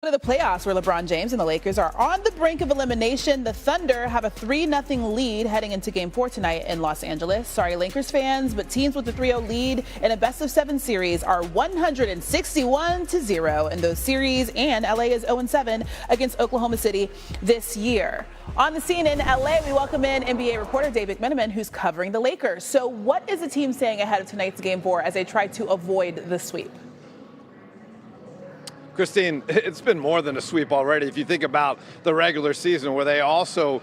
To the playoffs where LeBron James and the Lakers are on the brink of elimination. The Thunder have a 3-0 lead heading into Game 4 tonight in Los Angeles. Sorry, Lakers fans, but teams with a 3-0 lead in a best-of-7 series are 161-0 in those series, and LA is 0-7 against Oklahoma City this year. On the scene in LA, we welcome in NBA reporter Dave McMenamin, who's covering the Lakers. So what is the team saying ahead of tonight's Game 4 as they try to avoid the sweep? Christine, it's been more than a sweep already. If you think about the regular season, where they also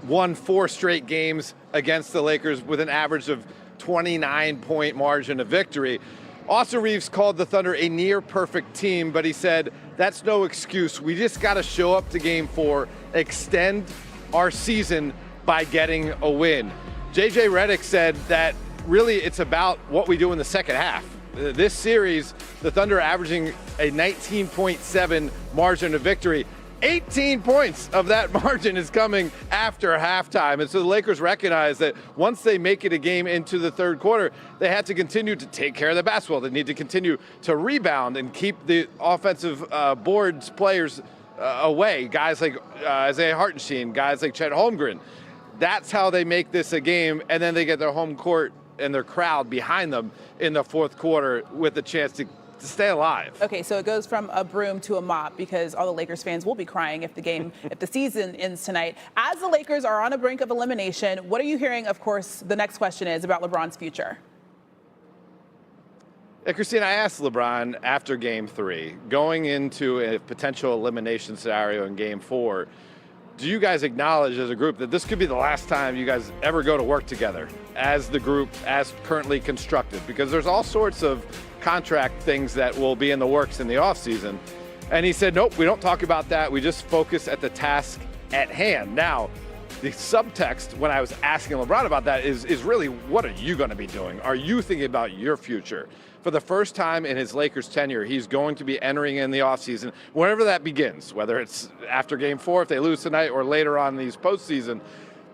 won 4 straight games against the Lakers with an average of 29-point margin of victory. Austin Reeves called the Thunder a near-perfect team, but he said, that's no excuse. We just got to show up to Game 4, extend our season by getting a win. J.J. Redick said that really it's about what we do in the second half. This series, the Thunder averaging a 19.7 margin of victory. 18 points of that margin is coming after halftime. And so the Lakers recognize that once they make it a game into the third quarter, they have to continue to take care of the basketball. They need to continue to rebound and keep the offensive boards players away. Guys like Isaiah Hartenstein, guys like Chet Holmgren. That's how they make this a game, and then they get their home court and their crowd behind them in the fourth quarter with a chance to stay alive. Okay, so it goes from a broom to a mop because all the Lakers fans will be crying if the season ends tonight. As the Lakers are on the brink of elimination, what are you hearing? Of course, the next question is about LeBron's future. Yeah, Christine, I asked LeBron after Game 3, going into a potential elimination scenario in Game 4, do you guys acknowledge as a group that this could be the last time you guys ever go to work together as the group, as currently constructed? Because there's all sorts of contract things that will be in the works in the offseason. And he said, nope, we don't talk about that. We just focus at the task at hand. Now, the subtext when I was asking LeBron about that is really, what are you going to be doing? Are you thinking about your future? For the first time in his Lakers tenure, he's going to be entering in the offseason, whenever that begins, whether it's after Game 4, if they lose tonight, or later on in these postseason,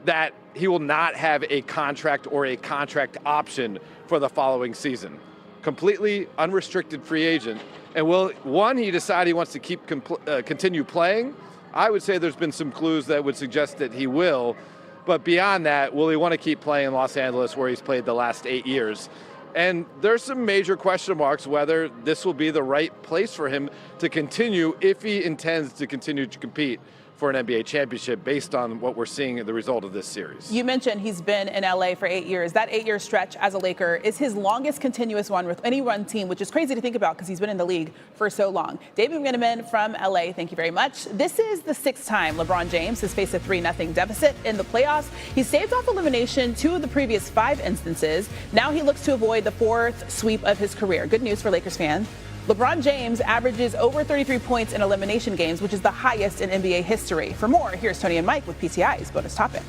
that he will not have a contract or a contract option for the following season. Completely unrestricted free agent. And will, one, he decide he wants to continue playing? I would say there's been some clues that would suggest that he will. But beyond that, will he want to keep playing in Los Angeles where he's played the last 8 years? And there's some major question marks whether this will be the right place for him to continue if he intends to continue to compete for an NBA championship based on what we're seeing in the result of this series. You mentioned he's been in LA for 8 years. That 8-year stretch as a Laker is his longest continuous one with any run team, which is crazy to think about because he's been in the league for so long. Dave McMenamin from LA, thank you very much. This is the 6th time LeBron James has faced a 3-0 deficit in the playoffs. He staved off elimination 2 of the previous 5 instances. Now he looks to avoid the 4th sweep of his career. Good news for Lakers fans. LeBron James averages over 33 points in elimination games, which is the highest in NBA history. For more, here's Tony and Mike with PTI's bonus topic.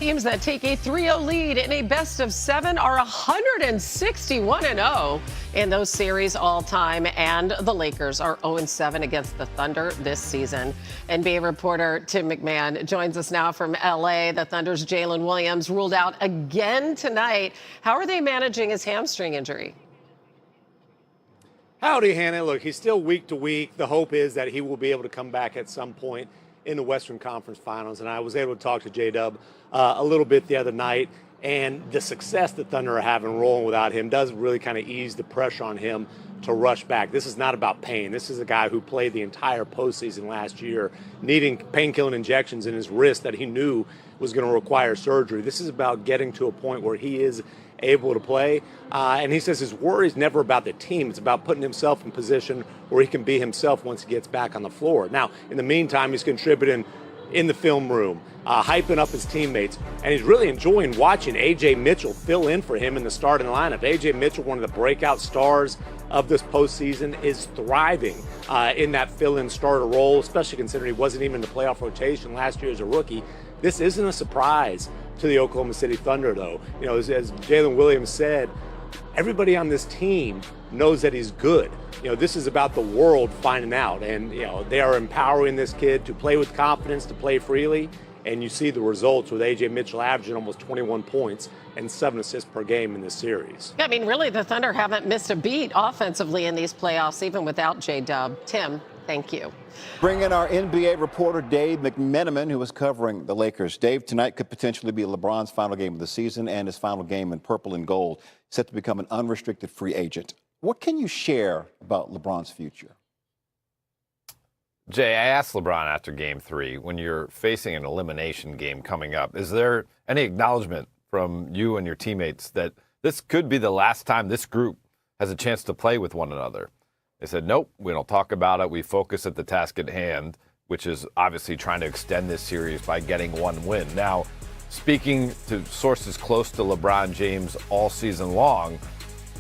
Teams that take a 3-0 lead in a best-of-7 are 161-0 in those series all time, and the Lakers are 0-7 against the Thunder this season. NBA reporter Tim MacMahon joins us now from L.A. The Thunder's Jalen Williams ruled out again tonight. How are they managing his hamstring injury? Howdy, Hannah. Look, he's still week to week. The hope is that he will be able to come back at some point in the Western Conference Finals. And I was able to talk to J-Dub a little bit the other night. And the success that Thunder are having rolling without him does really kind of ease the pressure on him to rush back. This is not about pain. This is a guy who played the entire postseason last year, needing pain-killing injections in his wrist that he knew was going to require surgery. This is about getting to a point where he is able to play. And he says his worry is never about the team. It's about putting himself in position where he can be himself once he gets back on the floor. Now, in the meantime, he's contributing in the film room, hyping up his teammates, and he's really enjoying watching A.J. Mitchell fill in for him in the starting lineup. A.J. Mitchell, one of the breakout stars of this postseason, is thriving in that fill-in starter role, especially considering he wasn't even in the playoff rotation last year as a rookie. This isn't a surprise to the Oklahoma City Thunder, though. You know, as Jalen Williams said, everybody on this team knows that he's good. You know, this is about the world finding out, and you know, they are empowering this kid to play with confidence, to play freely, and you see the results with A.J. Mitchell averaging almost 21 points and 7 assists per game in this series. I mean, really, the Thunder haven't missed a beat offensively in these playoffs, even without J-Dub. Tim? Thank you. Bring in our NBA reporter, Dave McMenamin, who was covering the Lakers. Dave, tonight could potentially be LeBron's final game of the season and his final game in purple and gold, set to become an unrestricted free agent. What can you share about LeBron's future? Jay, I asked LeBron after Game 3, when you're facing an elimination game coming up, is there any acknowledgement from you and your teammates that this could be the last time this group has a chance to play with one another? They said, nope, we don't talk about it. We focus at the task at hand, which is obviously trying to extend this series by getting one win. Now, speaking to sources close to LeBron James all season long,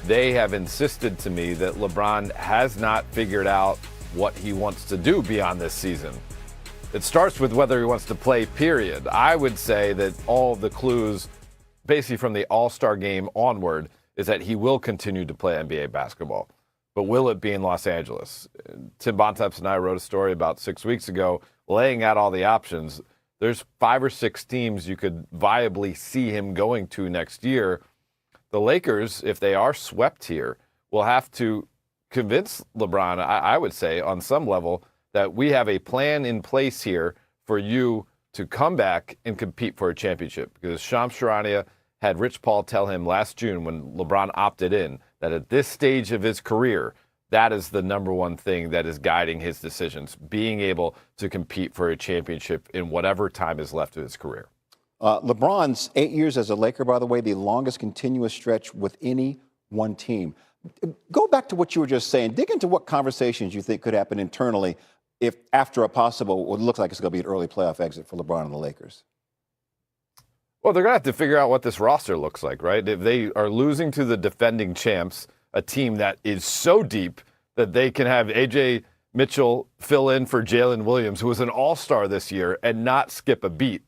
they have insisted to me that LeBron has not figured out what he wants to do beyond this season. It starts with whether he wants to play, period. I would say that all of the clues, basically from the All-Star game onward, is that he will continue to play NBA basketball. But will it be in Los Angeles? Tim Bontemps and I wrote a story about 6 weeks ago laying out all the options. There's 5 or 6 teams you could viably see him going to next year. The Lakers, if they are swept here, will have to convince LeBron, I would say, on some level, that we have a plan in place here for you to come back and compete for a championship. Because Shams Charania had Rich Paul tell him last June when LeBron opted in that at this stage of his career, that is the number one thing that is guiding his decisions, being able to compete for a championship in whatever time is left of his career. LeBron's 8 years as a Laker, by the way, the longest continuous stretch with any one team. Go back to what you were just saying. Dig into what conversations you think could happen internally if after a possible, what looks like it's going to be an early playoff exit for LeBron and the Lakers. Well, they're going to have to figure out what this roster looks like, right? If they are losing to the defending champs, a team that is so deep that they can have A.J. Mitchell fill in for Jalen Williams, who was an all-star this year, and not skip a beat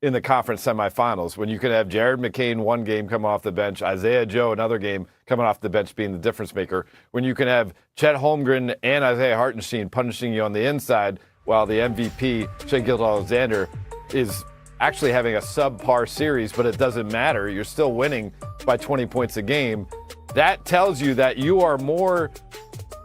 in the conference semifinals, when you can have Jared McCain one game coming off the bench, Isaiah Joe another game coming off the bench being the difference maker, when you can have Chet Holmgren and Isaiah Hartenstein punishing you on the inside while the MVP, Shai Gilgeous-Alexander, is actually having a subpar series, but it doesn't matter. You're still winning by 20 points a game. That tells you that you are more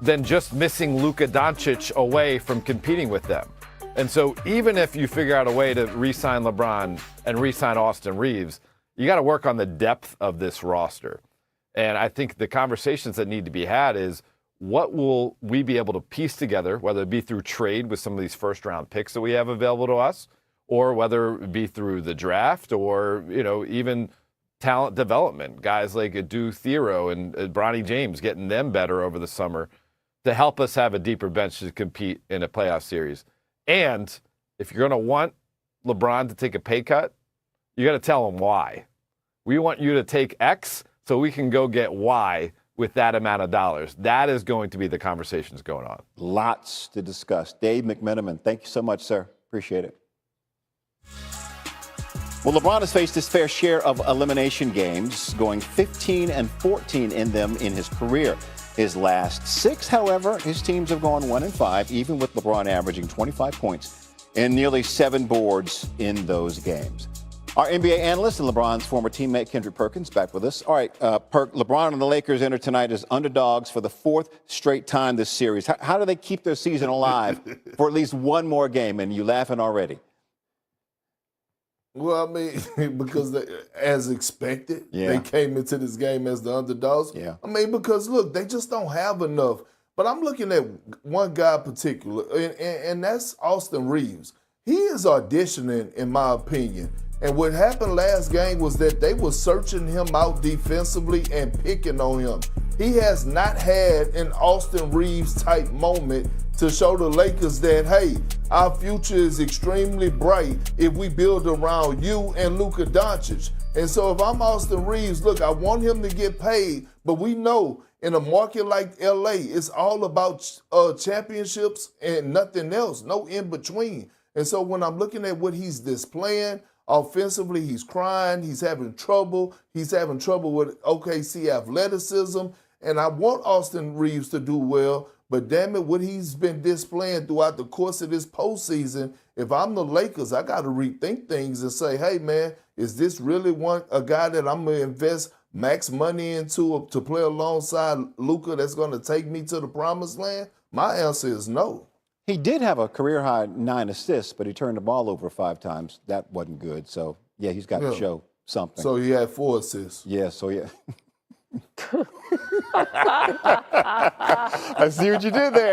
than just missing Luka Doncic away from competing with them. And so even if you figure out a way to re-sign LeBron and re-sign Austin Reeves, you got to work on the depth of this roster. And I think the conversations that need to be had is, what will we be able to piece together, whether it be through trade with some of these first-round picks that we have available to us, or whether it be through the draft, or even talent development, guys like Adu Thiero and Bronny James, getting them better over the summer to help us have a deeper bench to compete in a playoff series. And if you're going to want LeBron to take a pay cut, you got to tell him why. We want you to take X so we can go get Y with that amount of dollars. That is going to be the conversations going on. Lots to discuss. Dave McMenamin, thank you so much, sir. Appreciate it. Well, LeBron has faced his fair share of elimination games, going 15 and 14 in them in his career. His last 6, however, his teams have gone 1-5, even with LeBron averaging 25 points and nearly 7 boards in those games. Our NBA analyst and LeBron's former teammate, Kendrick Perkins, back with us. All right, Perk, LeBron and the Lakers enter tonight as underdogs for the 4th straight time this series. How do they keep their season alive for at least one more game? And you laughing already. Well, I mean, because as expected, they came into this game as the underdogs. Yeah. I mean, because, look, they just don't have enough. But I'm looking at one guy in particular, and that's Austin Reeves. He is auditioning, in my opinion. And what happened last game was that they were searching him out defensively and picking on him. He has not had an Austin Reeves type moment to show the Lakers that, hey, our future is extremely bright if we build around you and Luka Doncic. And so if I'm Austin Reeves, look, I want him to get paid, but we know in a market like LA, it's all about championships and nothing else, no in between. And so when I'm looking at what he's displaying, offensively, he's crying, he's having trouble with OKC athleticism, and I want Austin Reeves to do well, but damn it, what he's been displaying throughout the course of this postseason, if I'm the Lakers, I got to rethink things and say, hey, man, is this really a guy that I'm going to invest max money into to play alongside Luka that's going to take me to the promised land? My answer is no. He did have a career-high 9 assists, but he turned the ball over 5 times. That wasn't good. So, yeah, he's got to show something. So he had 4 assists. Yeah, so yeah. I see what you did there.